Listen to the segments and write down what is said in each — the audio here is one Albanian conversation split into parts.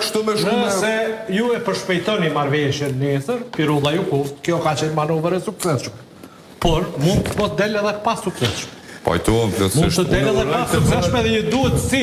kështu me shumë. Nëse ju e përshpejtoni marrëveshjen nesër, Pirulla ju kuft, kjo ka qenë manovër e suksesshme. Por mund të mos del edhe pa suksesshme. Pajtohem plotësisht. Mund të del edhe pa suksesshme dhe ju duhet si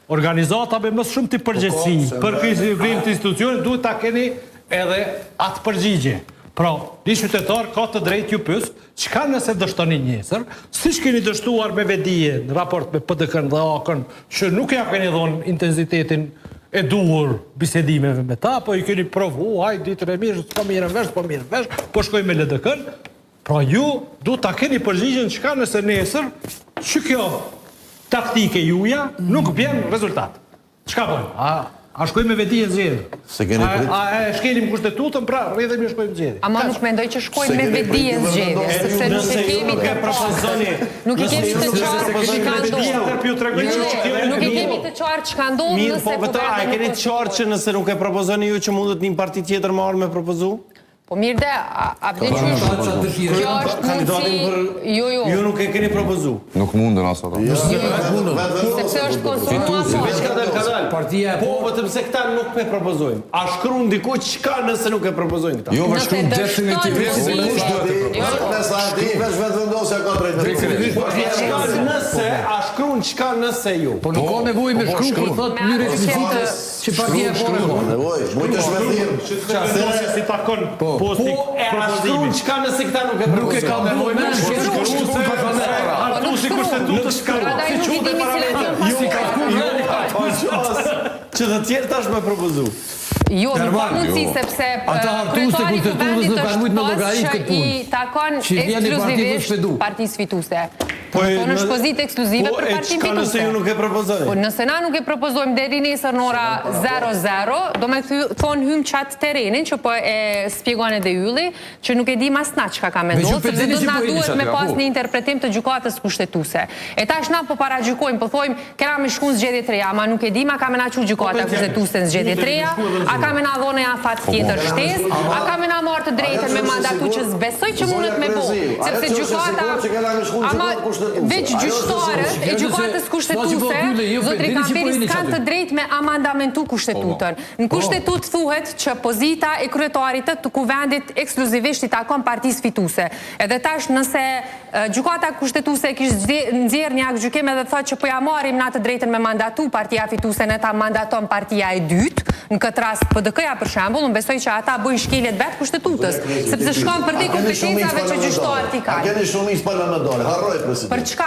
organizatave më shumë të përgjegjësi për kritizimin të institucionit duhet ta keni edhe atë përgjigje. Pra, një qytetar ka të drejtë ju pyes, çka nëse dështoni nesër, siç keni dështuar me vedije në raport me PDK-n dhe AK-n, që nuk ja keni dhënë intensitetin e duhur bisedimeve me ta, po i keni provu, hajde ditën e mirë, s'po mirë vesh, po shkoj me LDK-n. Pra ju duhet ta keni përgjigjen çka nëse nesër, që kjo taktike juja nuk bën rezultat. Çka bën? A shkojmë me vedije zgjedhje? A shkelim kushtetutën, pra rridhemi shkojmë zgjedhje. Ama nuk mendoj që shkojmë me vedije zgjedhje, sepse nuk e kemi të qartë. Nuk i kemi të qartë çka ndodh. Nuk i kemi të qartë çka ndodh nëse po vetë a e keni të qartë që nëse nuk e propozoni ju që mundet një parti tjetër më ardhë me propozu? Po mirë dhe, a vjen që kjo është mundësi... Ju nuk e keni propozu? Nuk mundën asë ato. Sepse është konsumuar. Veç ka dalë. Po, vetëm se këta nuk me propozojmë. A shkruan diku çka nëse nuk e propozojnë këta? Jo, me shkruan definitivisht. Nëse, a shkruan çka nëse ju? Po nuk ka nevojë me shkruan, kur thotë mënyrë eksplicite që partia e Si takon posti propozimi. Çka nëse këta nuk e propozojnë? Nuk e ka nevojë me shkruan. Artusi kushtetutës ka Që të tjerë tash me propozu. Jo, nuk ka mundësi, sepse kryetari të vendit është pas që i takon ekskluzivisht partisë fituese. Po është pozitë ekskluzive për partinë Po, nëse ju nuk e propozoni? Po, nëse na nuk e propozojmë deri nesër në ora 00, do me thonë hymë qatë terenin, që po e spjegon edhe Ylli, që nuk e di mas na çka ka mendohet, sepse do na duhet me pas një interpretim të gjykatës kushtetuese. E tash na po paragjykojmë, po thojmë, kena me shku në zgjedhje të reja, ama nuk e di, ma ka me na qu gjykata kushtetuese në zgjedhje të reja, a ka me na dhone ja fat tjetër shtes, a ka me na marrë të drejtën me mandatu që zbesoj që mundet me bo, sepse gjykata veç gjyqtarët e gjykatës kushtetuese, zotri Kamberi s'kan të drejtë me amandamentu kushtetutën. Në kustetut thuhet që pozita e kryetarit të kuvendit ekskluzivisht i takon partisë fituese. Edhe tash nëse gjykata kushtetuese kishte nxjerrë një akt gjykimi dhe thotë që po ja marrim na të drejtën me mandatu partia fituese, ne ta mandaton partia e dytë, në këtë rast PDK-ja për shembull, unë besoj që ata bëjnë shkeljet vetë kushtetutës, sepse shkon për te kompetencave që gjyqtarët i kanë. A keni shumicë parlamentare, harroj president. Për çka?